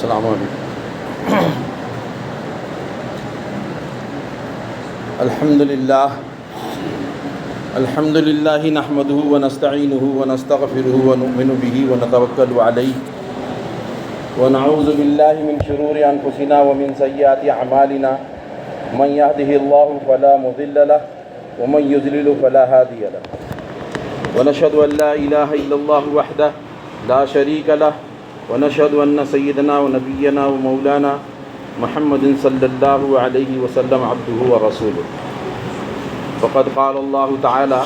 السلام علیکم۔ الحمد للہ نحمدہ ونستعینہ ونستغفرہ ونؤمن بہ ونتوکل علیہ ونعوذ باللہ من شرور انفسنا ومن سیئات اعمالنا من یہدہ اللہ فلا مضل لہ ومن یضلل فلا ہادی لہ ونشہد ان لا الہ الا اللہ وحدہ لا شریک لہ ونشهد أن سيدنا ونبينا ومولانا محمد صلى الله عليه وسلم عبده ورسوله فقد قال الله تعالى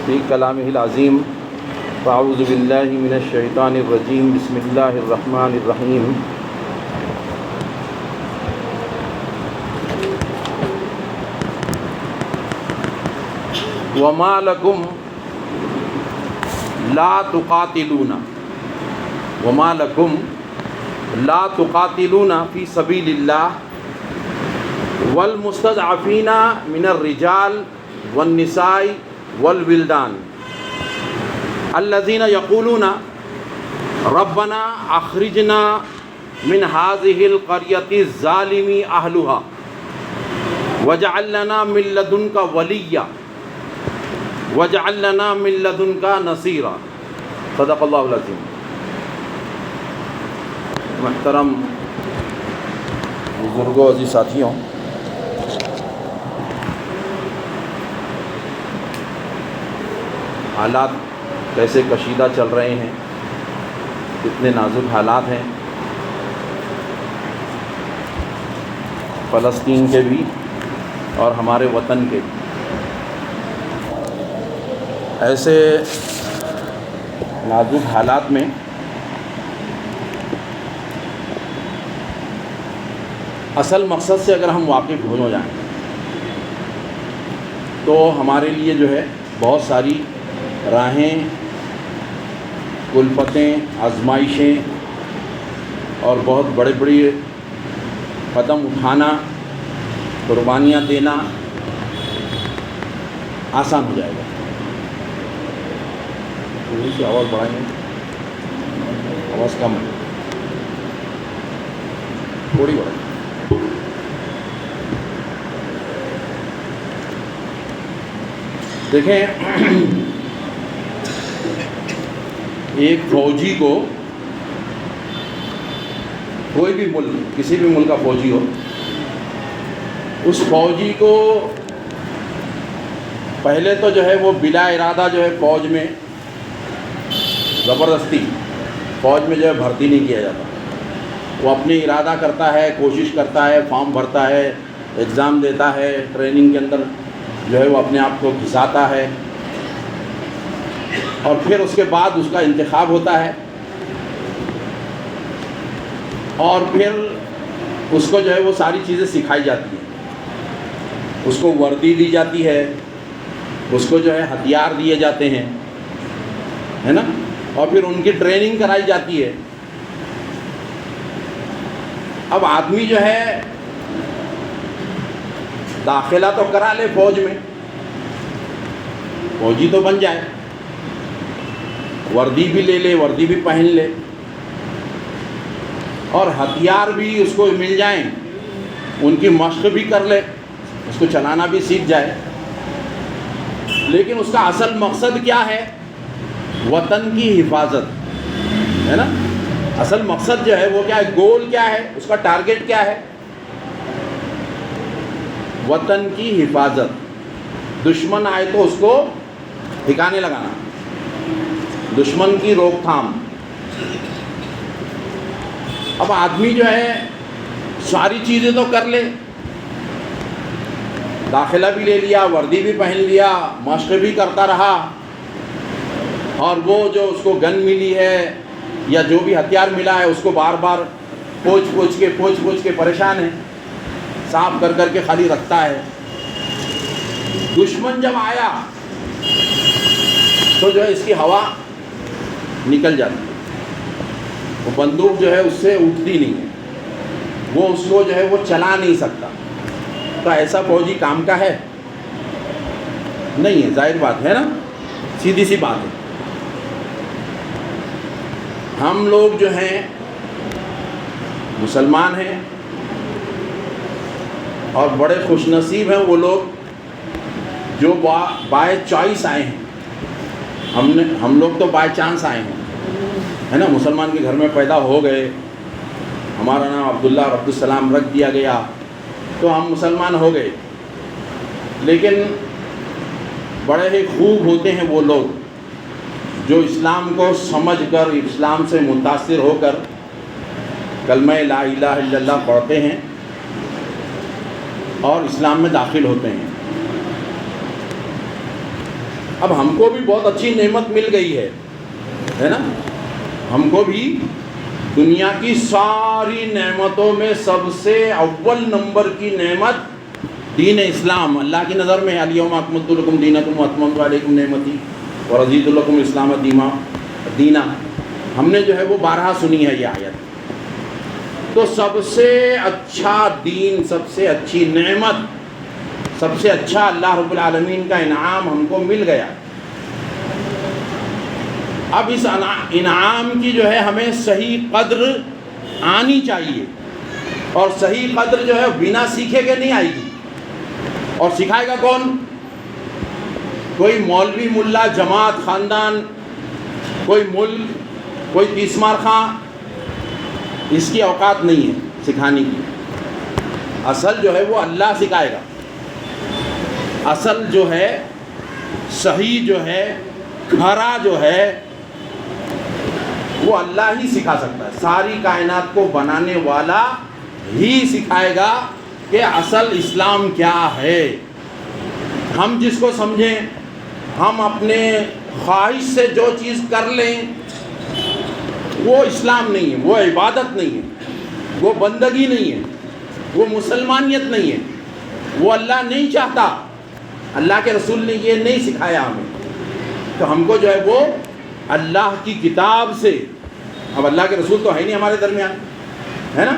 في كلامه العظيم فأعوذ بالله من الشيطان الرجيم بسم الله الرحمن الرحيم وما لكم لا تقاتلون وما لكم لا تقاتلون في سبيل الله والمستضعفين من الرجال والنساء والولدان الذين يقولون ربنا أخرجنا من هذه القرية الظالم أهلها واجعل لنا من لدنك وليا واجعل لنا من لدنك نصيرا صدق الله العظيم۔ محترم بزرگوں، عزیز ساتھیوں، حالات کیسے کشیدہ چل رہے ہیں، کتنے نازک حالات ہیں فلسطین کے بھی اور ہمارے وطن کے بھی۔ ایسے نازک حالات میں اصل مقصد سے اگر ہم واقف ہو جائیں تو ہمارے لیے جو ہے بہت ساری راہیں، کلفتیں، آزمائشیں اور بہت بڑے بڑے قدم اٹھانا، قربانیاں دینا آسان ہو جائے گا۔ تھوڑی سی آواز بڑھائیں گے، آواز کم ہے، تھوڑی بڑھائیں۔ دیکھیں، ایک فوجی کو، کوئی بھی ملک، کسی بھی ملک کا فوجی ہو، اس فوجی کو پہلے تو جو ہے وہ بلا ارادہ جو ہے فوج میں زبردستی فوج میں جو ہے بھرتی نہیں کیا جاتا۔ وہ اپنی ارادہ کرتا ہے، کوشش کرتا ہے، فارم بھرتا ہے، ایگزام دیتا ہے، ٹریننگ کے اندر جو ہے وہ اپنے آپ کو گھساتا ہے، اور پھر اس کے بعد اس کا انتخاب ہوتا ہے، اور پھر اس کو جو ہے وہ ساری چیزیں سکھائی جاتی ہیں، اس کو وردی دی جاتی ہے، اس کو جو ہے ہتھیار دیے جاتے ہیں، ہے نا، اور پھر ان کی ٹریننگ کرائی جاتی ہے۔ اب آدمی جو ہے داخلہ تو کرا لے فوج میں، فوجی تو بن جائے، وردی بھی لے لے، وردی بھی پہن لے، اور ہتھیار بھی اس کو مل جائیں، ان کی مشق بھی کر لے، اس کو چلانا بھی سیکھ جائے، لیکن اس کا اصل مقصد کیا ہے؟ وطن کی حفاظت ہے نا۔ اصل مقصد جو ہے وہ کیا ہے؟ گول کیا ہے؟ اس کا ٹارگٹ کیا ہے؟ وطن کی حفاظت، دشمن آئے تو اس کو ٹھکانے لگانا، دشمن کی روک تھام۔ اب آدمی جو ہے ساری چیزیں تو کر لے، داخلہ بھی لے لیا، وردی بھی پہن لیا، مشق بھی کرتا رہا، اور وہ جو اس کو گن ملی ہے یا جو بھی ہتھیار ملا ہے اس کو بار بار پوچھ کے پریشان ہے، صاف کر کر کے خالی رکھتا ہے۔ دشمن جب آیا تو جو ہے اس کی ہوا نکل جاتی ہے، وہ بندوق جو ہے اس سے اٹھتی نہیں ہے، وہ اس کو جو ہے وہ چلا نہیں سکتا۔ تو ایسا فوجی کام کا ہے؟ نہیں ہے، ظاہر بات ہے نا، سیدھی سی بات ہے۔ ہم لوگ جو ہیں مسلمان ہیں، اور بڑے خوش نصیب ہیں وہ لوگ جو بائی چوائس آئے ہیں. ہم لوگ تو بائی چانس آئے ہیں، ہے نا. مسلمان کے گھر میں پیدا ہو گئے، ہمارا نام عبداللہ اور عبدالسلام رکھ دیا گیا تو ہم مسلمان ہو گئے. لیکن بڑے ہی خوب ہوتے ہیں وہ لوگ جو اسلام کو سمجھ کر، اسلام سے متاثر ہو کر کلمہ لا الہ الا اللہ پڑھتے ہیں اور اسلام میں داخل ہوتے ہیں. اب ہم کو بھی بہت اچھی نعمت مل گئی ہے نا. ہم کو بھی دنیا کی ساری نعمتوں میں سب سے اول نمبر کی نعمت دین اسلام اللہ کی نظر میں. الیوم اکملت لکم دینکم واتممت علیکم نعمتی ورضیت لکم الاسلام دینا. ہم نے جو ہے وہ بارہا سنی ہے یہ آیت. تو سب سے اچھا دین، سب سے اچھی نعمت، سب سے اچھا اللہ رب العالمین کا انعام ہم کو مل گیا. اب اس انعام کی جو ہے ہمیں صحیح قدر آنی چاہیے، اور صحیح قدر جو ہے بنا سیکھے کے نہیں آئے گی. اور سکھائے گا کون؟ کوئی مولوی، ملا، جماعت، خاندان، کوئی ملک، کوئی تیسمار خاں، اس کی اوقات نہیں ہے سکھانے کی. اصل جو ہے وہ اللہ سکھائے گا. اصل جو ہے، صحیح جو ہے، کھرا جو ہے، وہ اللہ ہی سکھا سکتا ہے. ساری کائنات کو بنانے والا ہی سکھائے گا کہ اصل اسلام کیا ہے. ہم جس کو سمجھیں، ہم اپنے خواہش سے جو چیز کر لیں، وہ اسلام نہیں ہے، وہ عبادت نہیں ہے، وہ بندگی نہیں ہے، وہ مسلمانیت نہیں ہے، وہ اللہ نہیں چاہتا. اللہ کے رسول نے یہ نہیں سکھایا ہمیں. تو ہم کو جو ہے وہ اللہ کی کتاب سے، اب اللہ کے رسول تو ہے نہیں ہمارے درمیان، ہے نا.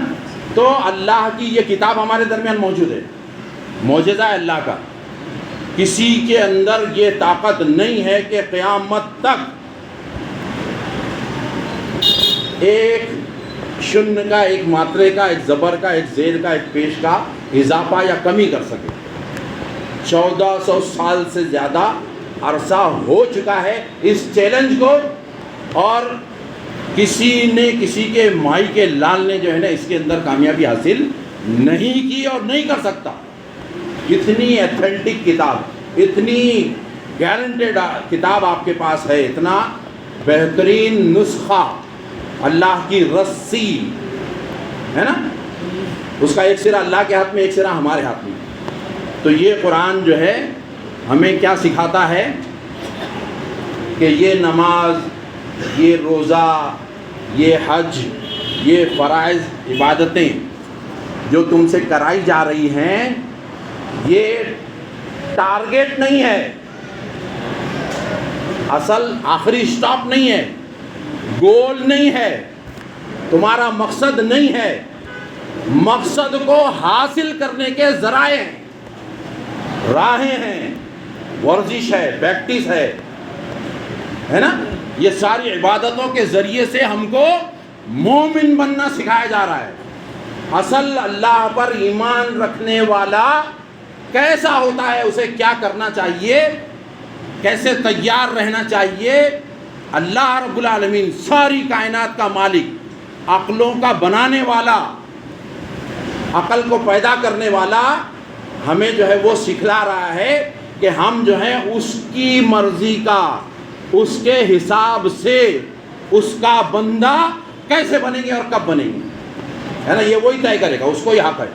تو اللہ کی یہ کتاب ہمارے درمیان موجود ہے، معجزہ ہے اللہ کا. کسی کے اندر یہ طاقت نہیں ہے کہ قیامت تک ایک شن کا، ایک ماترے کا، ایک زبر کا، ایک زیر کا، ایک پیش کا اضافہ یا کمی کر سکے. 1400 سال سے زیادہ عرصہ ہو چکا ہے اس چیلنج کو، اور کسی نے، کسی کے مائی کے لال نے جو ہے نا اس کے اندر کامیابی حاصل نہیں کی اور نہیں کر سکتا. اتنی ایتھنٹک کتاب، اتنی گارنٹیڈ کتاب آپ کے پاس ہے، اتنا بہترین نسخہ، اللہ کی رسی ہے نا. اس کا ایک سرا اللہ کے ہاتھ میں، ایک سرا ہمارے ہاتھ میں. تو یہ قرآن جو ہے ہمیں کیا سکھاتا ہے کہ یہ نماز، یہ روزہ، یہ حج، یہ فرائض عبادتیں جو تم سے کرائی جا رہی ہیں، یہ ٹارگیٹ نہیں ہے، اصل آخری سٹاپ نہیں ہے، گول نہیں ہے، تمہارا مقصد نہیں ہے. مقصد کو حاصل کرنے کے ذرائع ہیں، راہیں ہیں، ورزش ہے، پریکٹس ہے نا. یہ ساری عبادتوں کے ذریعے سے ہم کو مومن بننا سکھایا جا رہا ہے. اصل اللہ پر ایمان رکھنے والا کیسا ہوتا ہے، اسے کیا کرنا چاہیے، کیسے تیار رہنا چاہیے. اللہ رب العالمین، ساری کائنات کا مالک، عقلوں کا بنانے والا، عقل کو پیدا کرنے والا، ہمیں جو ہے وہ سکھلا رہا ہے کہ ہم جو ہے اس کی مرضی کا، اس کے حساب سے اس کا بندہ کیسے بنیں گے اور کب بنیں گے، ہے نا. یہ وہی طے کرے گا، اس کو ہی حق ہے،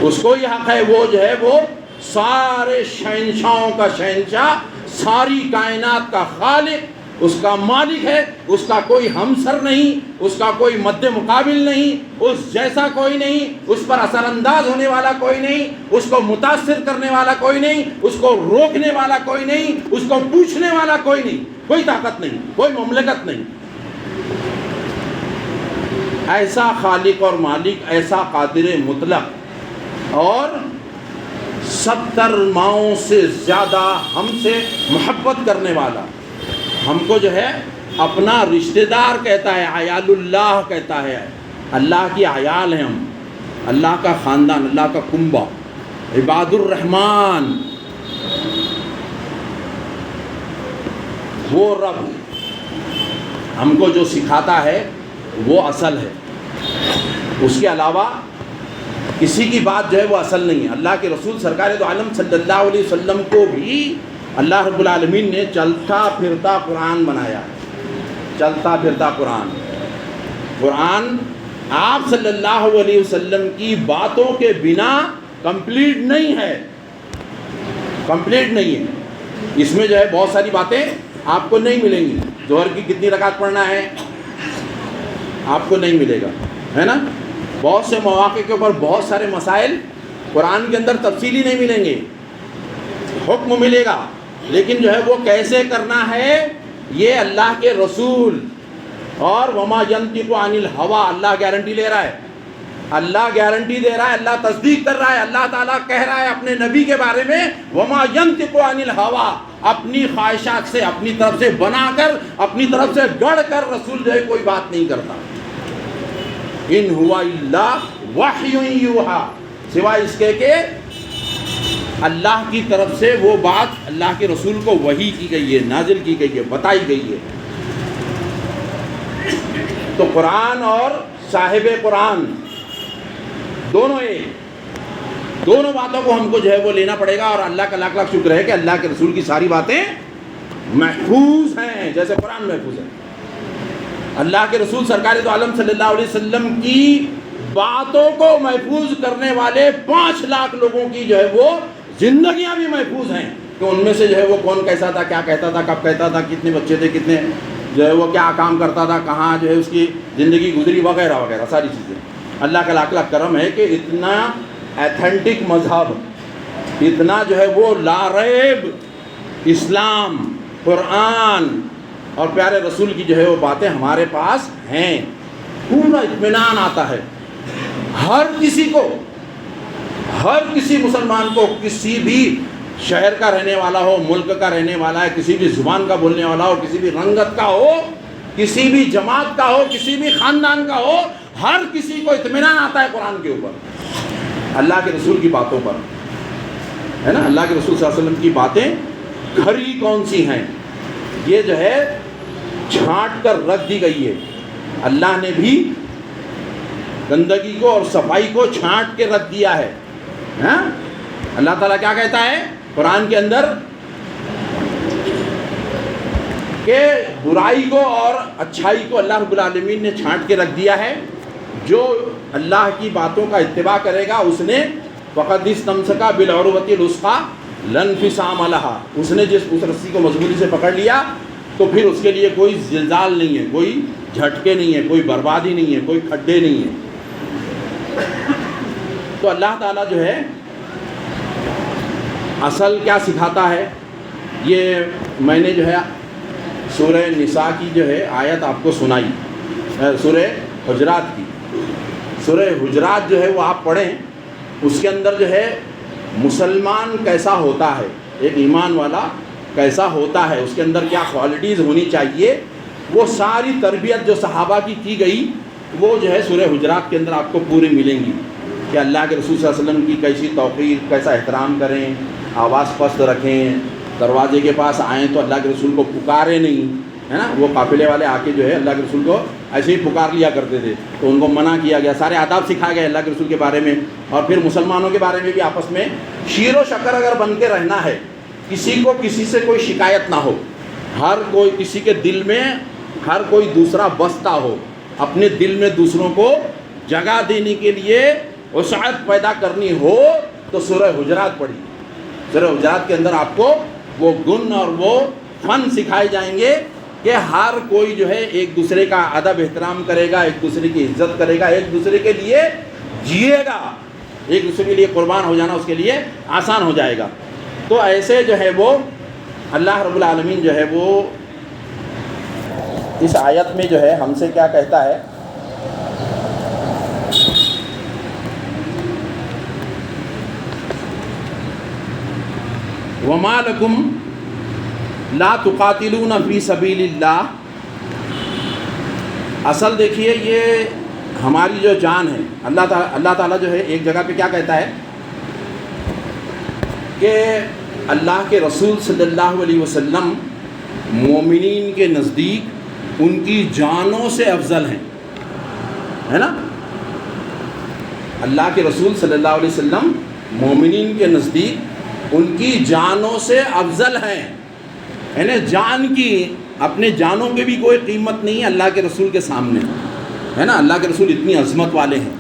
اس کو ہی حق ہے. وہ جو ہے وہ سارے شہنشاہوں کا شہنشاہ، ساری کائنات کا خالق، اس کا مالک ہے. اس کا کوئی ہمسر نہیں، اس کا کوئی مد مقابل نہیں، اس جیسا کوئی نہیں، اس پر اثر انداز ہونے والا کوئی نہیں، اس کو متاثر کرنے والا کوئی نہیں، اس کو روکنے والا کوئی نہیں، اس کو پوچھنے والا کوئی نہیں، کوئی طاقت نہیں، کوئی مملکت نہیں. ایسا خالق اور مالک، ایسا قادر مطلق، اور 70 ماؤں سے زیادہ ہم سے محبت کرنے والا، ہم کو جو ہے اپنا رشتہ دار کہتا ہے، عیال اللہ کہتا ہے، اللہ کی عیال ہیں ہم، اللہ کا خاندان، اللہ کا کنبہ، عباد الرحمن، وہ رب ہم کو جو سکھاتا ہے وہ اصل ہے، اس کے علاوہ کسی کی بات جو ہے وہ اصل نہیں ہے۔ اللہ کے رسول سرکار دو عالم صلی اللہ علیہ وسلم کو بھی اللہ رب العالمین نے چلتا پھرتا قرآن بنایا، چلتا پھرتا قرآن۔ قرآن آپ صلی اللہ علیہ وسلم کی باتوں کے بنا کمپلیٹ نہیں ہے، کمپلیٹ نہیں ہے۔ اس میں جو ہے بہت ساری باتیں آپ کو نہیں ملیں گی۔ ظہر کی کتنی رکعت پڑھنا ہے آپ کو نہیں ملے گا، ہے نا۔ بہت سے مواقع کے اوپر بہت سارے مسائل قرآن کے اندر تفصیلی نہیں ملیں گے، حکم ملے گا، لیکن جو ہے وہ کیسے کرنا ہے یہ اللہ کے رسول اور وما ینطق عن الہویٰ، اللہ گارنٹی لے رہا ہے، اللہ گارنٹی دے رہا ہے، اللہ تصدیق کر رہا ہے، اللہ تعالیٰ کہہ رہا ہے اپنے نبی کے بارے میں وما ینطق عن الہویٰ، اپنی خواہشات سے، اپنی طرف سے بنا کر، اپنی طرف سے گڑھ کر رسول جو ہے کوئی بات نہیں کرتا۔ ان ہوا الا وحی یوحیٰ، سوائے اس کے کہ اللہ کی طرف سے وہ بات اللہ کے رسول کو وحی کی گئی ہے، نازل کی گئی ہے، بتائی گئی ہے۔ تو قرآن اور صاحب قرآن دونوں ایک، دونوں باتوں کو ہم کو جو ہے وہ لینا پڑے گا، اور اللہ کا لاکھ لاکھ شکر ہے کہ اللہ کے رسول کی ساری باتیں محفوظ ہیں جیسے قرآن محفوظ ہے۔ اللہ کے رسول سرکار دو عالم صلی اللہ علیہ وسلم کی باتوں کو محفوظ کرنے والے 5 لاکھ لوگوں کی جو ہے وہ زندگیاں بھی محفوظ ہیں، کہ ان میں سے جو ہے وہ کون کیسا تھا، کیا کہتا تھا، کب کہتا تھا، کتنے بچے تھے، کتنے جو ہے وہ کیا کام کرتا تھا، کہاں جو ہے اس کی زندگی گزری، وغیرہ وغیرہ ساری چیزیں۔ اللہ کا لاکھ لاکھ کرم ہے کہ اتنا ایتھینٹک مذہب، اتنا جو ہے وہ لاریب اسلام، قرآن اور پیارے رسول کی جو ہے وہ باتیں ہمارے پاس ہیں، پورا اطمینان آتا ہے ہر کسی کو، ہر کسی مسلمان کو، کسی بھی شہر کا رہنے والا ہو، ملک کا رہنے والا ہے، کسی بھی زبان کا بولنے والا ہو، کسی بھی رنگت کا ہو، کسی بھی جماعت کا ہو، کسی بھی خاندان کا ہو، ہر کسی کو اطمینان آتا ہے قرآن کے اوپر، اللہ کے رسول کی باتوں پر، ہے نا۔ اللہ کے رسول صلی اللہ علیہ وسلم کی باتیں کھری کون سی ہیں، یہ جو ہے چھانٹ کر رکھ دی گئی ہے۔ اللہ نے بھی گندگی کو اور صفائی کو چھانٹ کے رکھ دیا ہے، ہاں۔ اللہ تعالیٰ کیا کہتا ہے قرآن کے اندر کہ برائی کو اور اچھائی کو اللہ رب العالمین نے چھانٹ کے رکھ دیا ہے۔ جو اللہ کی باتوں کا اتباع کرے گا اس نے فقد استمسک بالعروۃ الوثقی لا انفصام لها، اس نے اس رسی کو مضبوطی سے پکڑ لیا تو پھر اس کے لیے کوئی زلزال نہیں ہے، کوئی جھٹکے نہیں ہے، کوئی بربادی نہیں ہے، کوئی کھڈے نہیں ہیں۔ تو اللہ تعالیٰ جو ہے اصل کیا سکھاتا ہے، یہ میں نے جو ہے سورہ نساء کی جو ہے آیت آپ کو سنائی، سورہ حجرات کی۔ سورہ حجرات جو ہے وہ آپ پڑھیں، اس کے اندر جو ہے مسلمان کیسا ہوتا ہے، ایک ایمان والا کیسا ہوتا ہے، اس کے اندر کیا کوالٹیز ہونی چاہیے، وہ ساری تربیت جو صحابہ کی گئی وہ جو ہے سورہ حجرات کے اندر آپ کو پوری ملیں گی، کہ اللہ کے رسول صلی اللہ علیہ وسلم کی کیسی توقیر، کیسا احترام کریں، آواز پست رکھیں، دروازے کے پاس آئیں تو اللہ کے رسول کو پکارے نہیں، ہے نا۔ وہ قافلے والے آ کے جو ہے اللہ کے رسول کو ایسے ہی پکار لیا کرتے تھے، تو ان کو منع کیا گیا، سارے آداب سکھائے گئے اللہ کے رسول کے بارے میں۔ اور پھر مسلمانوں کے بارے میں بھی آپس میں شیر و شکر اگر بن کے رہنا ہے، کسی کو کسی سے کوئی شکایت نہ ہو، ہر کوئی کسی کے دل میں ہر کوئی دوسرا بستا ہو، اپنے دل میں دوسروں کو جگہ دینے کے لیے وسعت پیدا کرنی ہو تو سورہ حجرات پڑھی۔ سورہ حجرات کے اندر آپ کو وہ گن اور وہ فن سکھائے جائیں گے کہ ہر کوئی جو ہے ایک دوسرے کا ادب احترام کرے گا، ایک دوسرے کی عزت کرے گا، ایک دوسرے کے لیے جیے گا، ایک دوسرے کے لیے قربان ہو جانا اس کے لیے آسان ہو جائے گا۔ تو ایسے جو ہے وہ اللہ رب العالمین جو ہے وہ اس آیت میں جو ہے ہم سے کیا کہتا ہے، وَمَا لَكُمْ لَا تُقَاتِلُونَ فِي سَبِيلِ اللَّهِ۔ اصل دیکھیے یہ ہماری جو جان ہے، اللہ تعالیٰ جو ہے ایک جگہ پہ کیا کہتا ہے کہ اللہ کے رسول صلی اللہ علیہ وسلم مومنین کے نزدیک ان کی جانوں سے افضل ہیں، ہے نا؟ اللہ کے رسول صلی اللہ علیہ وسلم مومنین کے نزدیک ان کی جانوں سے افضل ہیں، یعنی جان کی، اپنے جانوں کے بھی کوئی قیمت نہیں ہے اللہ کے رسول کے سامنے، ہے نا؟ اللہ کے رسول اتنی عظمت والے ہیں،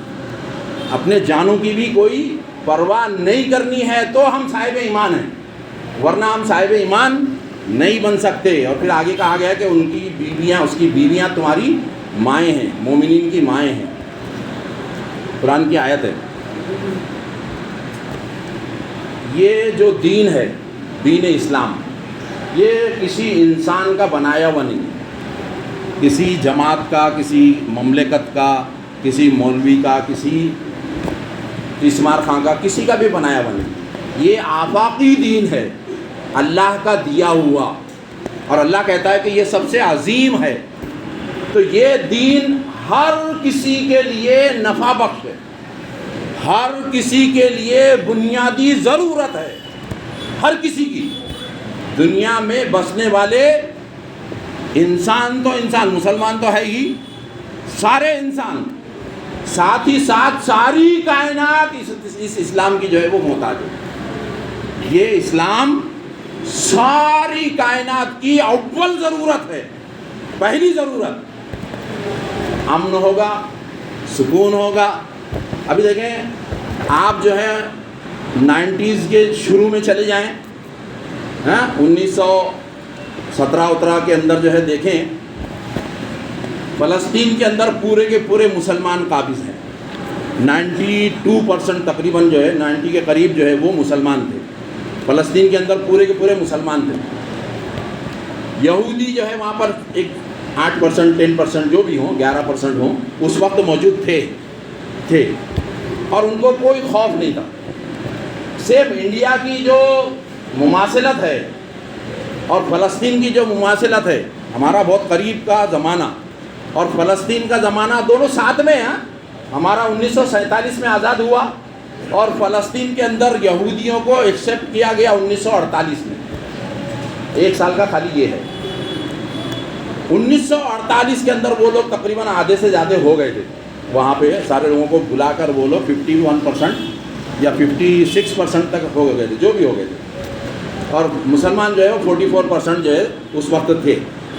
اپنے جانوں کی بھی کوئی پرواہ نہیں کرنی ہے تو ہم صاحب ایمان ہیں، ورنہ ہم صاحب ایمان نہیں بن سکتے۔ اور پھر آگے کہا گیا کہ ان کی بیویاں، اس کی بیویاں تمہاری مائیں ہیں، مومنین کی مائیں ہیں، قرآن کی آیت ہے۔ یہ جو دین ہے، دین اسلام، یہ کسی انسان کا بنایا ہوا نہیں، کسی جماعت کا، کسی مملکت کا، کسی مولوی کا، کسی تیسمار خاں کا، کسی کا بھی بنایا ہوا نہیں، یہ آفاقی دین ہے، اللہ کا دیا ہوا، اور اللہ کہتا ہے کہ یہ سب سے عظیم ہے۔ تو یہ دین ہر کسی کے لیے نفع بخش ہے، ہر کسی کے لیے بنیادی ضرورت ہے، ہر کسی کی، دنیا میں بسنے والے انسان تو انسان، مسلمان تو ہے ہی، سارے انسان، ساتھ ہی ساتھ ساری کائنات اس اسلام کی جو ہے وہ محتاج ہے۔ یہ اسلام ساری کائنات کی اول ضرورت ہے، پہلی ضرورت۔ امن ہوگا، سکون ہوگا۔ ابھی دیکھیں آپ جو ہے 90s کے شروع میں چلے جائیں، 1917 کے اندر جو ہے دیکھیں، فلسطین کے اندر پورے کے پورے مسلمان قابض ہیں، 92% تقریباً جو ہے 90 کے قریب جو ہے وہ مسلمان تھے، فلسطین کے اندر پورے کے پورے مسلمان تھے۔ یہودی جو ہے وہاں پر ایک 8% 10% جو بھی ہوں، 11% ہوں، اس وقت موجود تھے، اور ان کو کوئی خوف نہیں تھا۔ صرف انڈیا کی جو مماثلت ہے اور فلسطین کی جو مماثلت ہے، ہمارا بہت قریب کا زمانہ اور فلسطین کا زمانہ دونوں ساتھ میں ہیں۔ ہمارا 1947 میں آزاد ہوا اور فلسطین کے اندر یہودیوں کو ایکسیپٹ کیا گیا 1948 میں، 1 سال کا خالی یہ ہے۔ 1948 کے اندر وہ لوگ تقریباً آدھے سے زیادہ ہو گئے تھے، وہاں پہ سارے لوگوں کو بلا کر وہ لوگ 51% یا 56% تک ہو گئے تھے، جو بھی ہو گئے تھے، اور مسلمان جو ہے وہ 44% جو ہے اس وقت تھے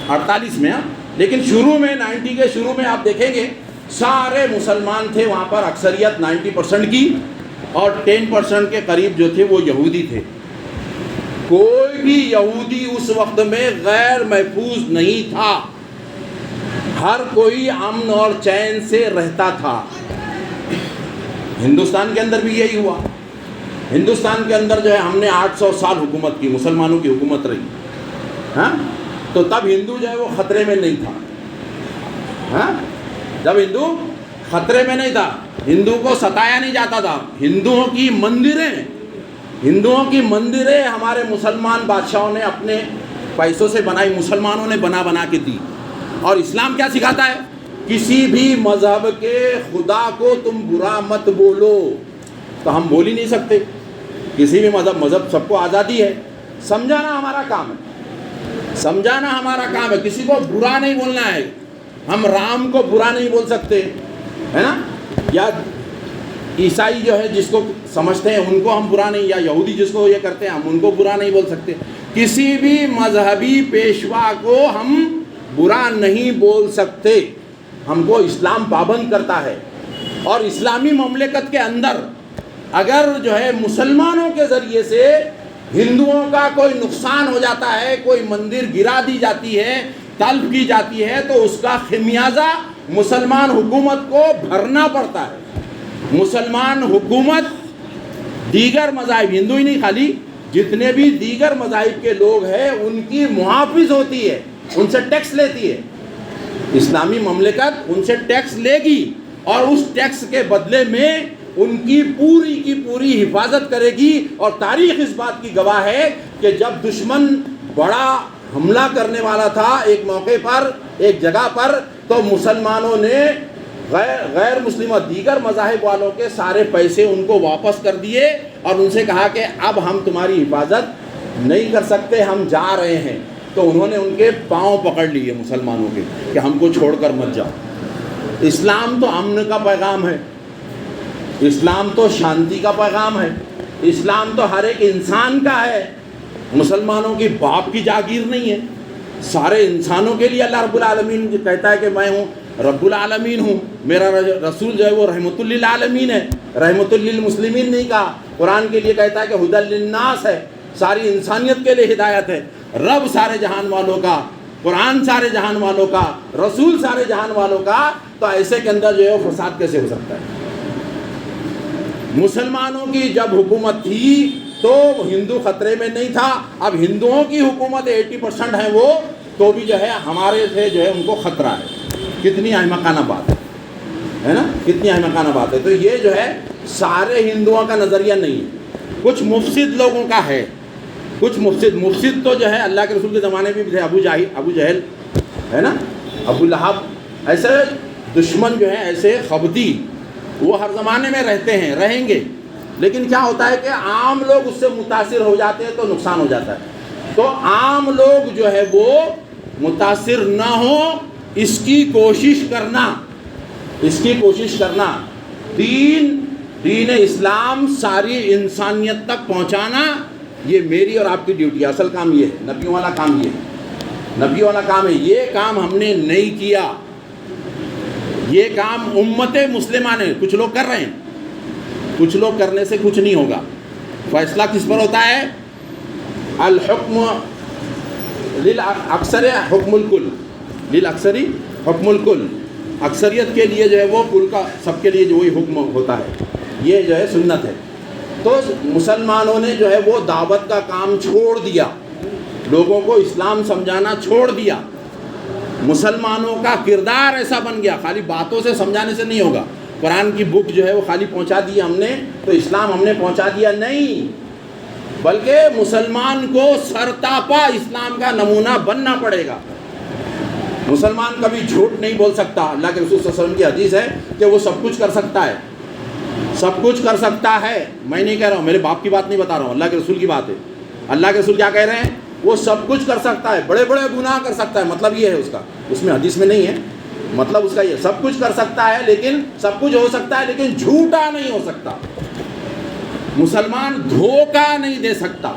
48 میں۔ لیکن شروع میں 90 کے شروع میں آپ دیکھیں گے سارے مسلمان تھے وہاں پر، اکثریت 90% کی، اور 10% کے قریب جو تھے وہ یہودی تھے۔ کوئی بھی یہودی اس وقت میں غیر محفوظ نہیں تھا، ہر کوئی امن اور چین سے رہتا تھا۔ ہندوستان کے اندر بھی یہی ہوا۔ ہندوستان کے اندر جو ہے ہم نے 800 سال حکومت کی، مسلمانوں کی حکومت رہی، ہاں، تو تب ہندو جو ہے وہ خطرے میں نہیں تھا، ہاں، جب ہندو خطرے میں نہیں تھا، ہندو کو ستایا نہیں جاتا تھا۔ ہندوؤں کی مندریں ہمارے مسلمان بادشاہوں نے اپنے پیسوں سے بنائی، مسلمانوں نے بنا کے دی۔ اور اسلام کیا سکھاتا ہے؟ کسی بھی مذہب کے خدا کو تم برا مت بولو، تو ہم بول ہی نہیں سکتے۔ کسی بھی مذہب سب کو آزادی ہے، سمجھانا ہمارا کام ہے، سمجھانا ہمارا کام ہے، کسی کو برا نہیں بولنا ہے۔ ہم رام کو برا نہیں بول سکتے، ہے نا، یا عیسائی جو ہے جس کو سمجھتے ہیں ان کو ہم برا نہیں، یا یہودی جس کو یہ کرتے ہیں ہم ان کو برا نہیں بول سکتے۔ کسی بھی مذہبی پیشوا کو ہم برا نہیں بول سکتے، ہم کو اسلام پابند کرتا ہے۔ اور اسلامی مملکت کے اندر اگر جو ہے مسلمانوں کے ذریعے سے ہندوؤں کا کوئی نقصان ہو جاتا ہے، کوئی مندر گرا دی جاتی ہے، تلف کی جاتی ہے، تو اس کا خمیازہ مسلمان حکومت کو بھرنا پڑتا ہے۔ مسلمان حکومت دیگر مذاہب، ہندو ہی نہیں، خالی جتنے بھی دیگر مذاہب کے لوگ ہیں ان کی محافظ ہوتی ہے، ان سے ٹیکس لیتی ہے۔ اسلامی مملکت ان سے ٹیکس لے گی اور اس ٹیکس کے بدلے میں ان کی پوری حفاظت کرے گی۔ اور تاریخ اس بات کی گواہ ہے کہ جب دشمن بڑا حملہ کرنے والا تھا ایک موقع پر، ایک جگہ پر، تو مسلمانوں نے غیر مسلم اور دیگر مذاہب والوں کے سارے پیسے ان کو واپس کر دیے اور ان سے کہا کہ اب ہم تمہاری حفاظت نہیں کر سکتے، ہم جا رہے ہیں۔ تو انہوں نے ان کے پاؤں پکڑ لیے مسلمانوں کے کہ ہم کو چھوڑ کر مت جاؤ۔ اسلام تو امن کا پیغام ہے، اسلام تو شانتی کا پیغام ہے، اسلام تو ہر ایک انسان کا ہے۔ مسلمانوں کی باپ کی جاگیر نہیں ہے، سارے انسانوں کے لیے اللہ رب العالمین کہتا ہے کہ میں ہوں رب العالمین ہوں، میرا رسول جو ہے وہ رحمت للعالمین ہے، رحمت للمسلمین نہیں کہا۔ قرآن کے لیے کہتا ہے کہ ہدی للناس ہے، ساری انسانیت کے لیے ہدایت ہے۔ رب سارے جہان والوں کا، قرآن سارے جہان والوں کا، رسول سارے جہان والوں کا، تو ایسے کے اندر جو ہے وہ فساد کیسے ہو سکتا ہے؟ مسلمانوں کی جب حکومت تھی تو ہندو خطرے میں نہیں تھا، اب ہندوؤں کی حکومت 80% ہے وہ، تو بھی جو ہے ہمارے سے جو ہے ان کو خطرہ ہے۔ کتنی احمقانہ بات ہے نا، کتنی احمقانہ بات ہے۔ تو یہ جو ہے سارے ہندوؤں کا نظریہ نہیں ہے، کچھ مفسد لوگوں کا ہے، کچھ مفسد تو جو ہے اللہ کے رسول کے زمانے میں بھی تھے، ابو جہل ہے نا، ابو لہب، ایسے دشمن جو ہیں، ایسے خبتی، وہ ہر زمانے میں رہتے ہیں، رہیں گے۔ لیکن کیا ہوتا ہے کہ عام لوگ اس سے متاثر ہو جاتے ہیں تو نقصان ہو جاتا ہے۔ تو عام لوگ جو ہے وہ متاثر نہ ہوں، اس کی کوشش کرنا، دین اسلام ساری انسانیت تک پہنچانا، یہ میری اور آپ کی ڈیوٹی ہے۔ اصل کام یہ ہے، نبیوں والا کام یہ ہے، نبیوں والا کام ہے۔ یہ کام ہم نے نہیں کیا، یہ کام امت مسلمہ نے، کچھ لوگ کر رہے ہیں، کچھ لوگ کرنے سے کچھ نہیں ہوگا۔ فیصلہ کس پر ہوتا ہے؟ الحکم للاکثر حکم الکل، للاکثری حکم الکل، اکثریت کے لیے جو ہے وہ کل کا، سب کے لیے جو وہی حکم ہوتا ہے، یہ جو ہے سنت ہے۔ تو مسلمانوں نے جو ہے وہ دعوت کا کام چھوڑ دیا، لوگوں کو اسلام سمجھانا چھوڑ دیا۔ مسلمانوں کا کردار ایسا بن گیا، خالی باتوں سے سمجھانے سے نہیں ہوگا۔ قرآن کی بک جو ہے وہ خالی پہنچا دی ہم نے تو اسلام ہم نے پہنچا دیا نہیں، بلکہ مسلمان کو سرتاپا اسلام کا نمونہ بننا پڑے گا۔ مسلمان کبھی جھوٹ نہیں بول سکتا۔ اللہ کے رسول صلی اللہ علیہ وسلم کی حدیث ہے کہ وہ سب کچھ کر سکتا ہے، سب کچھ کر سکتا ہے۔ میں نہیں کہہ رہا ہوں، میرے باپ کی بات نہیں بتا رہا ہوں، اللہ کے رسول کی بات ہے۔ اللہ کے رسول کیا کہہ رہے ہیں؟ وہ سب کچھ کر سکتا ہے، بڑے بڑے گناہ کر سکتا ہے، مطلب یہ ہے اس کا، اس میں حدیث میں نہیں ہے، مطلب اس کا یہ سب کچھ کر سکتا ہے، لیکن سب کچھ ہو سکتا ہے لیکن جھوٹا نہیں ہو سکتا۔ مسلمان دھوکہ نہیں دے سکتا۔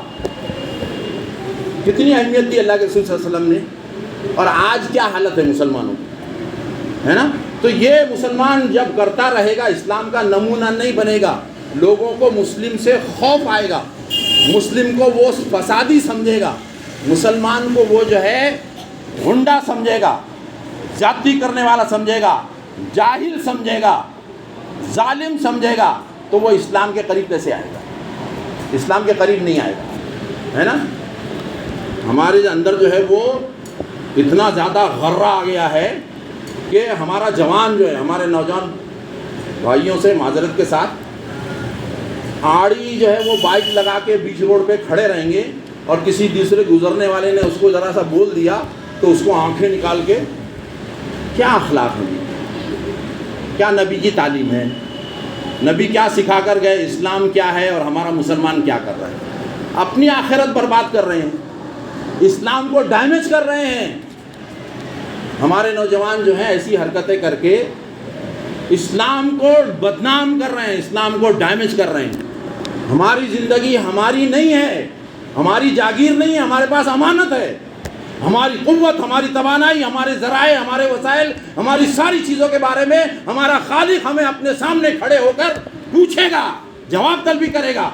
کتنی اہمیت دی اللہ کے رسول صلی اللہ علیہ وسلم نے، اور آج کیا حالت ہے مسلمانوں کی، ہے نا؟ تو یہ مسلمان جب کرتا رہے گا، اسلام کا نمونہ نہیں بنے گا، لوگوں کو مسلم سے خوف آئے گا، مسلم کو وہ فسادی سمجھے گا، مسلمان کو وہ جو ہے گنڈا سمجھے گا، زیادتی کرنے والا سمجھے گا، جاہل سمجھے گا، ظالم سمجھے گا، تو وہ اسلام کے قریب کیسے آئے گا؟ اسلام کے قریب نہیں آئے گا، ہے نا؟ ہمارے اندر جو ہے وہ اتنا زیادہ غرہ آ گیا ہے کہ ہمارا جوان جو ہے، ہمارے نوجوان بھائیوں سے معذرت کے ساتھ، آڑی جو ہے وہ بائک لگا کے بیچ روڈ پہ کھڑے رہیں گے اور کسی دوسرے گزرنے والے نے اس کو ذرا سا بول دیا تو اس کو آنکھیں نکال کے، کیا اخلاق ہے، کیا نبی کی تعلیم ہے؟ نبی کیا سکھا کر گئے؟ اسلام کیا ہے اور ہمارا مسلمان کیا کر رہا ہے؟ اپنی آخرت برباد کر رہے ہیں، اسلام کو ڈیمیج کر رہے ہیں۔ ہمارے نوجوان جو ہیں ایسی حرکتیں کر کے اسلام کو بدنام کر رہے ہیں، اسلام کو ڈیمیج کر رہے ہیں۔ ہماری زندگی ہماری نہیں ہے، ہماری جاگیر نہیں ہے، ہمارے پاس امانت ہے، ہماری قوت، ہماری توانائی، ہمارے ذرائع، ہمارے وسائل، ہماری ساری چیزوں کے بارے میں ہمارا خالق ہمیں اپنے سامنے کھڑے ہو کر پوچھے گا، جواب طلبی کرے گا۔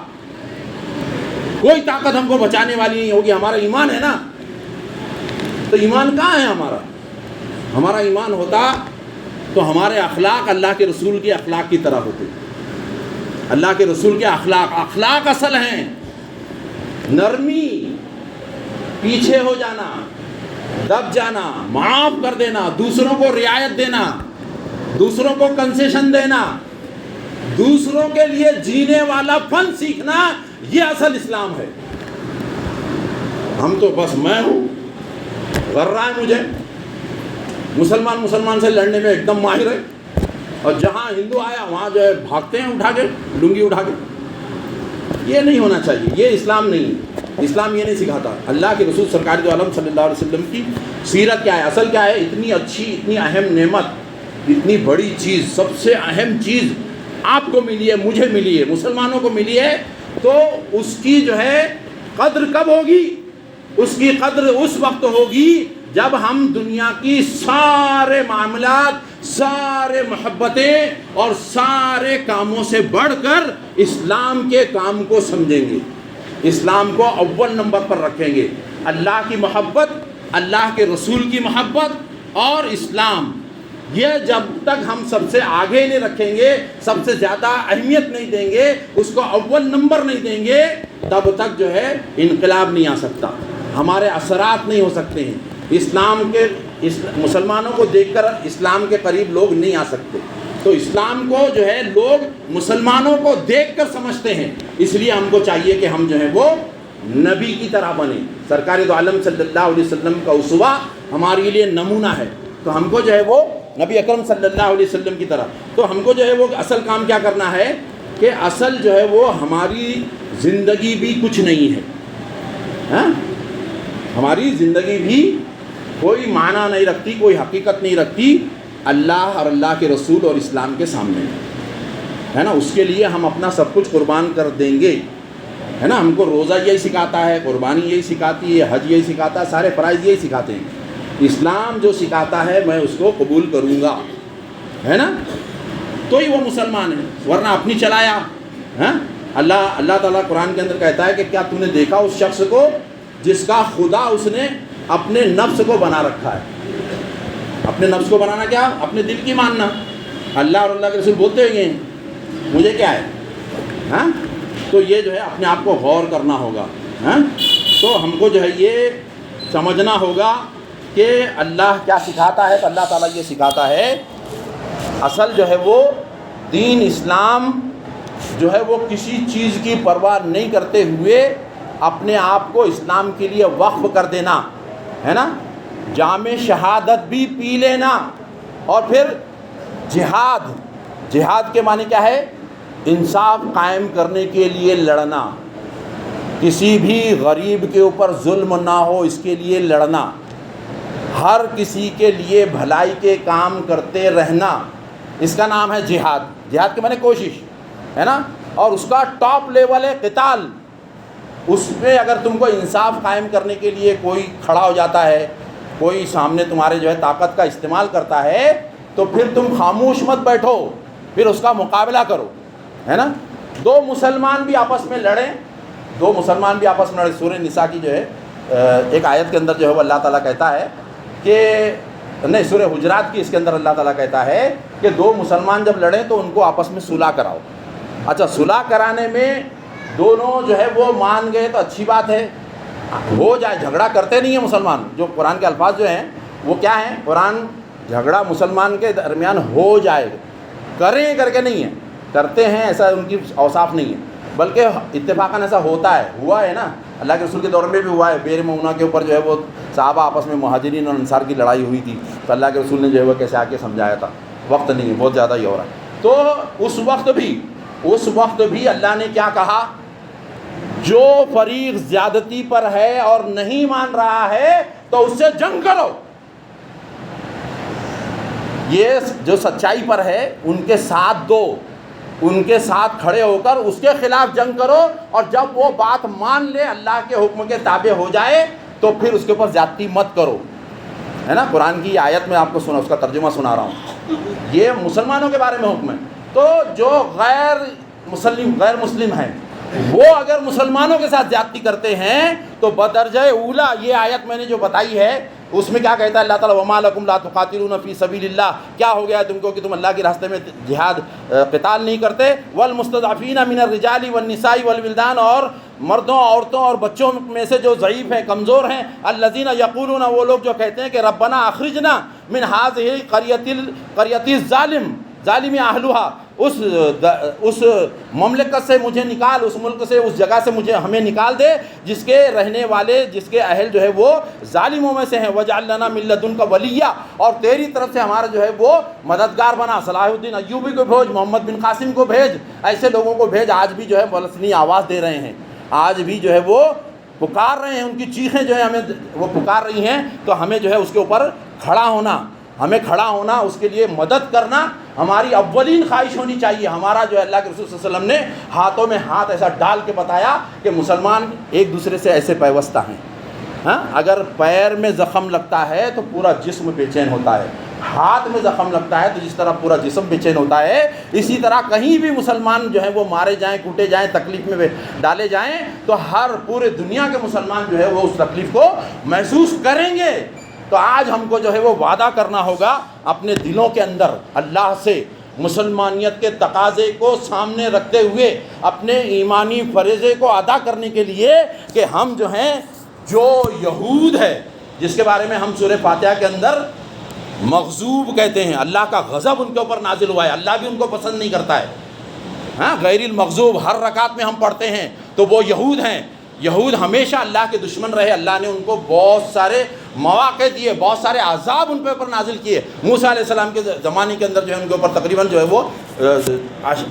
کوئی طاقت ہم کو بچانے والی نہیں ہوگی، ہمارا ایمان ہے نا۔ تو ایمان کہاں ہے ہمارا؟ ہمارا ایمان ہوتا تو ہمارے اخلاق اللہ کے رسول کے اخلاق کی طرح ہوتے۔ اللہ کے رسول کے اخلاق اصل ہیں، نرمی، پیچھے ہو جانا، دب جانا، معاف کر دینا، دوسروں کو رعایت دینا، دوسروں کو کنسیشن دینا، دوسروں کے لیے جینے والا فن سیکھنا، یہ اصل اسلام ہے۔ ہم تو بس میں ہوں، غر رہا ہے مجھے، مسلمان سے لڑنے میں ایک دم ماہر ہے، اور جہاں ہندو آیا وہاں جو ہے بھاگتے ہیں اٹھا کے لنگی اٹھا کے. یہ نہیں ہونا چاہیے، یہ اسلام نہیں ہے. اسلام یہ نہیں سکھاتا. اللہ کے رسول سرکار دو عالم صلی اللہ علیہ وسلم کی سیرت کیا ہے، اصل کیا ہے؟ اتنی اچھی، اتنی اہم نعمت، اتنی بڑی چیز، سب سے اہم چیز آپ کو ملی ہے، مجھے ملی ہے، مسلمانوں کو ملی ہے، تو اس کی جو ہے قدر کب ہوگی؟ اس کی قدر اس وقت ہوگی جب ہم دنیا کی سارے معاملات، سارے محبتیں اور سارے کاموں سے بڑھ کر اسلام کے کام کو سمجھیں گے، اسلام کو اول نمبر پر رکھیں گے. اللہ کی محبت، اللہ کے رسول کی محبت اور اسلام، یہ جب تک ہم سب سے آگے نہیں رکھیں گے، سب سے زیادہ اہمیت نہیں دیں گے، اس کو اول نمبر نہیں دیں گے، تب تک جو ہے انقلاب نہیں آ سکتا، ہمارے اثرات نہیں ہو سکتے ہیں. اسلام کے مسلمانوں کو دیکھ کر اسلام کے قریب لوگ نہیں آ سکتے. تو اسلام کو جو ہے لوگ مسلمانوں کو دیکھ کر سمجھتے ہیں. اس لیے ہم کو چاہیے کہ ہم جو ہے وہ نبی کی طرح بنیں. سرکار دو عالم صلی اللہ علیہ وسلم کا اسوہ ہمارے لیے نمونہ ہے، تو ہم کو جو ہے وہ نبی اکرم صلی اللہ علیہ وسلم کی طرح، تو ہم کو جو ہے وہ اصل کام کیا کرنا ہے کہ اصل جو ہے وہ ہماری زندگی بھی کچھ نہیں ہے، ہاں؟ ہماری زندگی بھی کوئی معنی نہیں رکھتی، کوئی حقیقت نہیں رکھتی اللہ اور اللہ کے رسول اور اسلام کے سامنے، ہے نا. اس کے لیے ہم اپنا سب کچھ قربان کر دیں گے، ہے نا. ہم کو روزہ یہی سکھاتا ہے، قربانی یہی سکھاتی ہے، حج یہی سکھاتا ہے، سارے فرائض یہی سکھاتے ہیں. اسلام جو سکھاتا ہے میں اس کو قبول کروں گا، ہے نا، تو ہی وہ مسلمان ہے، ورنہ اپنی چلایا. ہاں، اللہ تعالیٰ قرآن کے اندر کہتا ہے کہ کیا تو نے دیکھا اس شخص کو جس کا خدا اس نے اپنے نفس کو بنا رکھا ہے. اپنے نفس کو بنانا کیا؟ اپنے دل کی ماننا. اللہ اور اللہ کے رسول بولتے ہوئے ہیں مجھے کیا ہے، ہاں. تو یہ جو ہے اپنے آپ کو غور کرنا ہوگا، ہاں. تو ہم کو جو ہے یہ سمجھنا ہوگا کہ اللہ کیا سکھاتا ہے. تو اللہ تعالیٰ یہ سکھاتا ہے، اصل جو ہے وہ دین اسلام جو ہے وہ کسی چیز کی پرواہ نہیں کرتے ہوئے اپنے آپ کو اسلام کے لیے وقف کر دینا، ہے نا. جام شہادت بھی پی لینا، اور پھر جہاد کے معنی کیا ہے؟ انصاف قائم کرنے کے لیے لڑنا، کسی بھی غریب کے اوپر ظلم نہ ہو اس کے لیے لڑنا، ہر کسی کے لیے بھلائی کے کام کرتے رہنا، اس کا نام ہے جہاد. جہاد کے معنی کوشش، ہے نا. اور اس کا ٹاپ لیول ہے قتال. اس میں اگر تم کو انصاف قائم کرنے کے لیے کوئی کھڑا ہو جاتا ہے، کوئی سامنے تمہارے جو ہے طاقت کا استعمال کرتا ہے، تو پھر تم خاموش مت بیٹھو، پھر اس کا مقابلہ کرو، ہے نا. دو مسلمان بھی آپس میں لڑیں، سورہ نساء کی جو ہے ایک آیت کے اندر جو ہے وہ اللہ تعالیٰ کہتا ہے کہ نہیں، سورہ حجرات کی اس کے اندر اللہ تعالیٰ کہتا ہے کہ دو مسلمان جب لڑیں تو ان کو آپس میں صلح کراؤ. اچھا، صلح کرانے میں دونوں جو ہے وہ مان گئے تو اچھی بات ہے، ہو جائے. جھگڑا کرتے نہیں ہیں مسلمان. جو قرآن کے الفاظ جو ہیں وہ کیا ہیں؟ قرآن جھگڑا مسلمان کے درمیان ہو جائے، کریں کر کے نہیں ہے، کرتے ہیں ایسا ان کی اوصاف نہیں ہے، بلکہ اتفاقاً ایسا ہوتا ہے، ہوا ہے نا. اللہ کے رسول کے دور میں بھی ہوا ہے. بئر معونہ کے اوپر جو ہے وہ صحابہ آپس میں مہاجرین اور انصار کی لڑائی ہوئی تھی، تو اللہ کے رسول نے جو ہے وہ کیسے آ کے سمجھایا تھا. وقت نہیں ہے، بہت زیادہ ہی ہو رہا ہے. تو اس وقت بھی اللہ نے کیا کہا؟ جو فریق زیادتی پر ہے اور نہیں مان رہا ہے تو اس سے جنگ کرو. یہ جو سچائی پر ہے ان کے ساتھ دو، ان کے ساتھ کھڑے ہو کر اس کے خلاف جنگ کرو، اور جب وہ بات مان لے، اللہ کے حکم کے تابع ہو جائے، تو پھر اس کے اوپر زیادتی مت کرو، ہے نا. قرآن کی آیت میں آپ کو اس کا ترجمہ سنا رہا ہوں. یہ مسلمانوں کے بارے میں حکم ہے. تو جو غیر مسلم ہیں وہ اگر مسلمانوں کے ساتھ زیادتی کرتے ہیں تو بدرجہ اولا یہ آیت میں نے جو بتائی ہے اس میں کیا کہتا ہے اللہ تعالیٰ؟ وَمَا لَكُمْ لَا تُقَاتِلُونَ فِي سَبِيلِ اللَّهِ. کیا ہو گیا تم کو کہ تم اللہ کے راستے میں جہاد قتال نہیں کرتے؟ وَالْمُسْتَضْعَفِينَ مِنَ الرِّجَالِ وَالنِّسَاءِ وَالْوِلْدَانِ، اور مردوں، عورتوں اور بچوں میں سے جو ضعیف ہیں، کمزور ہیں. الَّذِينَ يَقُولُونَ، وہ لوگ جو کہتے ہیں کہ رَبَّنَا أَخْرِجْنَا مِنْ هَٰذِهِ الْقَرْيَةِ الظَّالِمِ اہلها، اس مملکت سے مجھے نکال، اس ملک سے، اس جگہ سے ہمیں نکال دے جس کے رہنے والے، جس کے اہل جو ہے وہ ظالموں میں سے ہیں، وَاجْعَلْ لَنَا مِن لَّدُنْكَ وَلِيًّا، اور تیری طرف سے ہمارا جو ہے وہ مددگار بنا، صلاح الدین ایوبی کو بھیج، محمد بن قاسم کو بھیج، ایسے لوگوں کو بھیج آج بھی جو ہے فلسطینی آواز دے رہے ہیں، آج بھی جو ہے وہ پکار رہے ہیں، ان کی چیخیں جو ہے ہمیں وہ پکار رہی ہیں، تو ہمیں جو ہے اس کے اوپر کھڑا ہونا، ہمیں کھڑا ہونا، اس کے لیے مدد کرنا ہماری اولین خواہش ہونی چاہیے۔ ہمارا جو ہے اللہ کے رسول صلی اللہ علیہ وسلم نے ہاتھوں میں ہاتھ ایسا ڈال کے بتایا کہ مسلمان ایک دوسرے سے ایسے پیوستہ ہیں۔ ہاں، اگر پیر میں زخم لگتا ہے تو پورا جسم بے چین ہوتا ہے، ہاتھ میں زخم لگتا ہے تو جس طرح پورا جسم بے چین ہوتا ہے، اسی طرح کہیں بھی مسلمان جو ہے وہ مارے جائیں، کوٹے جائیں، تکلیف میں ڈالے جائیں تو ہر پورے دنیا کے مسلمان جو ہے وہ اس تکلیف کو محسوس کریں گے۔ تو آج ہم کو جو ہے وہ وعدہ کرنا ہوگا اپنے دلوں کے اندر اللہ سے، مسلمانیت کے تقاضے کو سامنے رکھتے ہوئے، اپنے ایمانی فریضے کو ادا کرنے کے لیے کہ ہم جو ہیں، جو یہود ہے جس کے بارے میں ہم سورہ فاتحہ کے اندر مغضوب کہتے ہیں، اللہ کا غضب ان کے اوپر نازل ہوا ہے، اللہ بھی ان کو پسند نہیں کرتا ہے، ہاں، غیر المغضوب ہر رکعت میں ہم پڑھتے ہیں، تو وہ یہود ہیں۔ یہود ہمیشہ اللہ کے دشمن رہے، اللہ نے ان کو بہت سارے مواقع دیے، بہت سارے عذاب ان کے اوپر نازل کیے۔ موسیٰ علیہ السلام کے زمانے کے اندر جو ہے ان کے اوپر تقریباً جو ہے وہ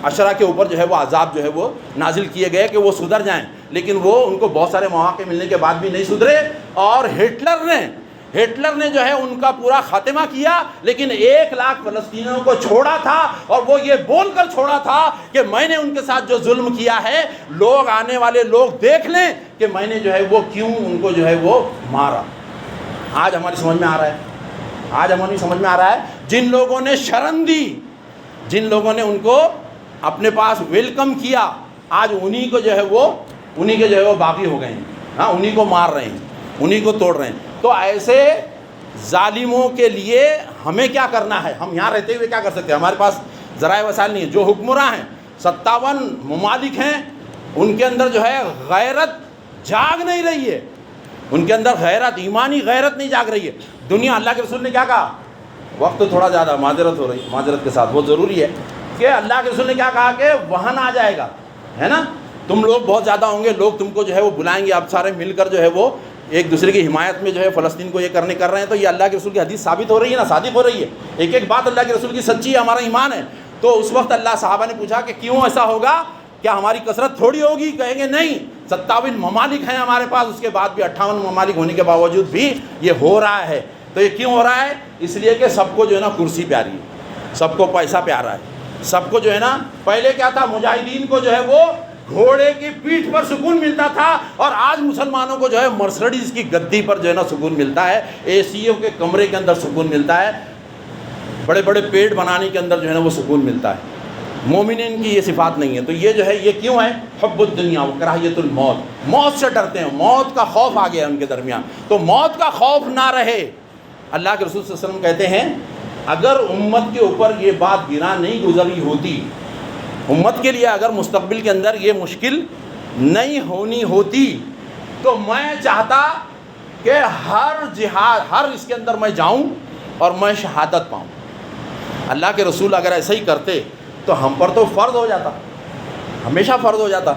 عشرہ کے اوپر جو ہے وہ عذاب جو ہے وہ نازل کیے گئے کہ وہ سدھر جائیں، لیکن وہ ان کو بہت سارے مواقع ملنے کے بعد بھی نہیں سدھرے، اور ہٹلر نے جو ہے ان کا پورا خاتمہ کیا، لیکن 1,00,000 فلسطینیوں کو چھوڑا تھا، اور وہ یہ بول کر چھوڑا تھا کہ میں نے ان کے ساتھ جو ظلم کیا ہے، لوگ، آنے والے لوگ دیکھ لیں کہ میں نے جو ہے وہ کیوں ان کو جو ہے وہ مارا۔ آج ہماری سمجھ میں آ رہا ہے جن لوگوں نے شرم دی، جن لوگوں نے ان کو اپنے پاس ویلکم کیا، آج انہی کے جو ہے وہ باغی ہو گئے ہیں، ہاں، انہی کو مار رہے ہیں، انہی کو توڑ رہے ہیں۔ تو ایسے ظالموں کے لیے ہمیں کیا کرنا ہے؟ ہم یہاں رہتے ہوئے کیا کر سکتے ہیں؟ ہمارے پاس ذرائع وسائل نہیں ہے۔ جو حکمراں ہیں، 57 ممالک ہیں، ان کے اندر جو ہے غیرت جاگ نہیں رہی ہے، ان کے اندر غیرت، ایمانی غیرت نہیں جاگ رہی ہے۔ دنیا، اللہ کے رسول نے کیا کہا؟ وقت تو تھوڑا زیادہ معذرت کے ساتھ، وہ ضروری ہے کہ اللہ کے رسول نے کیا کہا کہ وہن آ جائے گا، ہے نا، تم لوگ بہت زیادہ ہوں گے، لوگ تم کو جو ہے وہ بلائیں گے، آپ سارے مل کر جو ہے وہ ایک دوسرے کی حمایت میں جو ہے فلسطین کو یہ کر رہے ہیں، تو یہ اللہ کے رسول کی حدیث ثابت ہو رہی ہے نا، صادق ہو رہی ہے، ایک ایک بات اللہ کے رسول کی سچی ہے، ہمارا ایمان ہے۔ تو اس وقت اللہ صحابہ نے پوچھا کہ کیوں ایسا ہوگا؟ کیا ہماری کثرت تھوڑی ہوگی؟ کہیں گے نہیں، 57 ممالک ہیں ہمارے پاس، اس کے بعد بھی 58 ممالک ہونے کے باوجود بھی یہ ہو رہا ہے۔ تو یہ کیوں ہو رہا ہے؟ اس لیے کہ سب کو جو ہے نا کرسی پیاری ہے، سب کو پیسہ پیارا ہے، سب کو جو ہے نا، پہلے کیا تھا، مجاہدین کو جو ہے وہ گھوڑے کی پیٹھ پر سکون ملتا تھا، اور آج مسلمانوں کو جو ہے مرسڈیز کی گدی پر جو ہے نا سکون ملتا ہے، اے سیوں کے کمرے کے اندر سکون ملتا ہے، بڑے بڑے پیٹ بنانے کے اندر جو ہے نا وہ سکون ملتا ہے۔ مومنین کی یہ صفات نہیں ہے۔ تو یہ جو ہے یہ کیوں ہے؟ حب الدنیا و کراہیت الموت، موت سے ڈرتے ہیں، موت کا خوف آ گیا ان کے درمیان، تو موت کا خوف نہ رہے۔ اللہ کے رسول صلی اللہ علیہ وسلم کہتے ہیں اگر امت کے اوپر یہ بات گراں نہیں گزری ہوتی، امت کے لیے اگر مستقبل کے اندر یہ مشکل نہیں ہونی ہوتی، تو میں چاہتا کہ ہر جہاد، ہر اس کے اندر میں جاؤں اور میں شہادت پاؤں۔ اللہ کے رسول اگر ایسا ہی کرتے تو ہم پر تو فرض ہو جاتا، ہمیشہ فرض ہو جاتا۔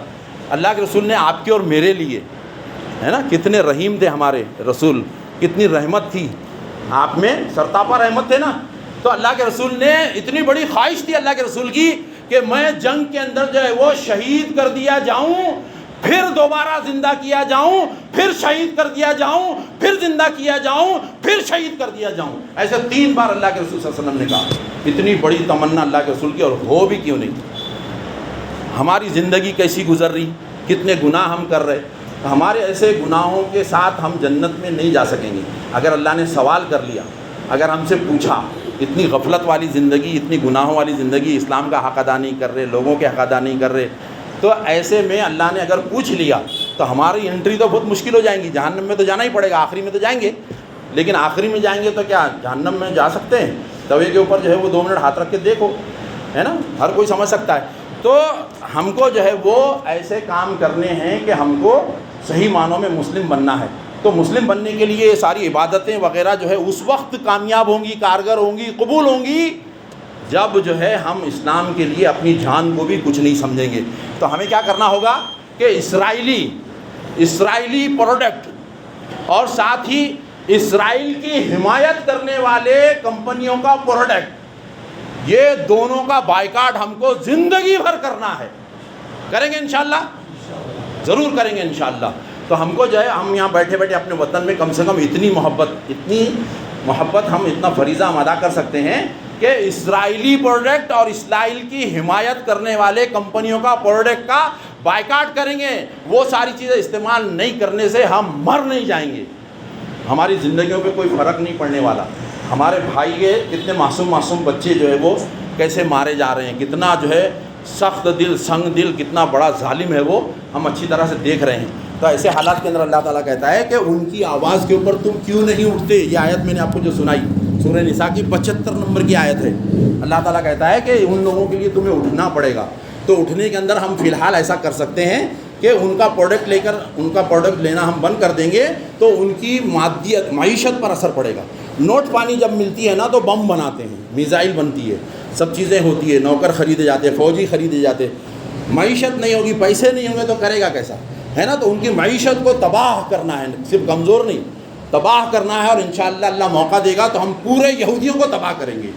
اللہ کے رسول نے آپ کے اور میرے لیے، ہے نا، کتنے رحیم تھے ہمارے رسول، کتنی رحمت تھی آپ میں، سرتاپا رحمت تھے نا۔ تو اللہ کے رسول نے اتنی بڑی خواہش تھی اللہ کے رسول کی کہ میں جنگ کے اندر جو ہے وہ شہید کر دیا جاؤں، پھر دوبارہ زندہ کیا جاؤں، پھر شہید کر دیا جاؤں، پھر زندہ کیا جاؤں، پھر شہید کر دیا جاؤں۔ ایسے 3 بار اللہ کے رسول صلی اللہ علیہ وسلم نے کہا۔ اتنی بڑی تمنا اللہ کے رسول کی، اور ہو بھی کیوں نہیں۔ ہماری زندگی کیسی گزر رہی، کتنے گناہ ہم کر رہے، ہمارے ایسے گناہوں کے ساتھ ہم جنت میں نہیں جا سکیں گے۔ اگر اللہ نے سوال کر لیا، اگر ہم سے پوچھا، اتنی غفلت والی زندگی، اتنی گناہوں والی زندگی، اسلام کا حق ادا نہیں کر رہے، لوگوں کے حق ادا نہیں کر رہے، تو ایسے میں اللہ نے اگر پوچھ لیا تو ہماری انٹری تو بہت مشکل ہو جائیں گی۔ جہنم میں تو جانا ہی پڑے گا، آخری میں تو جائیں گے، لیکن آخری میں جائیں گے تو کیا جہنم میں جا سکتے ہیں؟ توے کے اوپر جو ہے وہ 2 منٹ ہاتھ رکھ کے دیکھو، ہے نا، ہر کوئی سمجھ سکتا ہے۔ تو ہم کو جو ہے وہ ایسے کام کرنے ہیں کہ ہم کو صحیح معنوں میں مسلم بننا ہے۔ تو مسلم بننے کے لیے یہ ساری عبادتیں وغیرہ جو ہے اس وقت کامیاب ہوں گی، کارگر ہوں گی، قبول ہوں گی جب جو ہے ہم اسلام کے لیے اپنی جان کو بھی کچھ نہیں سمجھیں گے. تو ہمیں کیا کرنا ہوگا کہ اسرائیلی پروڈکٹ اور ساتھ ہی اسرائیل کی حمایت کرنے والے کمپنیوں کا پروڈکٹ، یہ دونوں کا بائیکاٹ ہم کو زندگی بھر کرنا ہے. کریں گے انشاءاللہ؟ ضرور کریں گے انشاءاللہ. تو ہم کو جو ہے ہم یہاں بیٹھے بیٹھے اپنے وطن میں کم سے کم اتنی محبت ہم اتنا فریضہ ہم ادا کر سکتے ہیں کہ اسرائیلی پروڈکٹ اور اسرائیل کی حمایت کرنے والے کمپنیوں کا پروڈکٹ کا بائیکاٹ کریں گے. وہ ساری چیزیں استعمال نہیں کرنے سے ہم مر نہیں جائیں گے، ہماری زندگیوں پہ کوئی فرق نہیں پڑنے والا. ہمارے بھائی کے کتنے معصوم بچے جو ہے وہ کیسے مارے جا رہے ہیں، کتنا جو ہے سخت دل سنگ دل، کتنا بڑا ظالم ہے وہ، ہم اچھی طرح سے دیکھ رہے ہیں. تو ایسے حالات کے اندر اللہ تعالیٰ کہتا ہے کہ ان کی آواز کے اوپر تم کیوں نہیں اٹھتے. یہ آیت میں نے آپ کو جو سنائی سورہ نساء کی 75 نمبر کی آیت ہے. اللہ تعالیٰ کہتا ہے کہ ان لوگوں کے لیے تمہیں اٹھنا پڑے گا. تو اٹھنے کے اندر ہم فی الحال ایسا کر سکتے ہیں کہ ان کا پروڈکٹ لینا ہم بند کر دیں گے تو ان کی معیشت پر اثر پڑے گا. نوٹ پانی جب ملتی ہے نا تو بم بناتے ہیں، میزائل بنتی ہے، سب چیزیں ہوتی ہے، نوکر خریدے جاتے ہیں، فوجی خریدے جاتے. معیشت نہیں ہوگی، پیسے نہیں ہوں گے تو کرے گا کیسا، ہے نا. تو ان کی معیشت کو تباہ کرنا ہے، صرف کمزور نہیں، تباہ کرنا ہے. اور انشاءاللہ اللہ موقع دے گا تو ہم پورے یہودیوں کو تباہ کریں گے،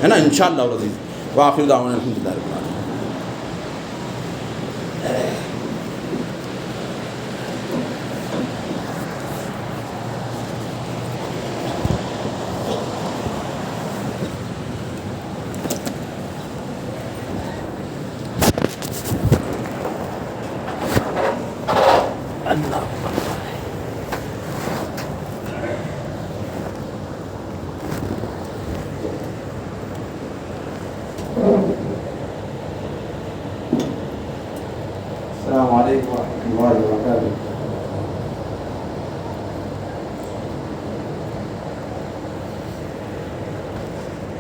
ہے نا، انشاءاللہ العزیز. وآخر دعوانا الحمدللہ رب العالمین. السلام علیکم ورحمۃ اللہ وبرکاتہ.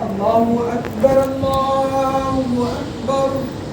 اللہ اکبر اللہ اکبر.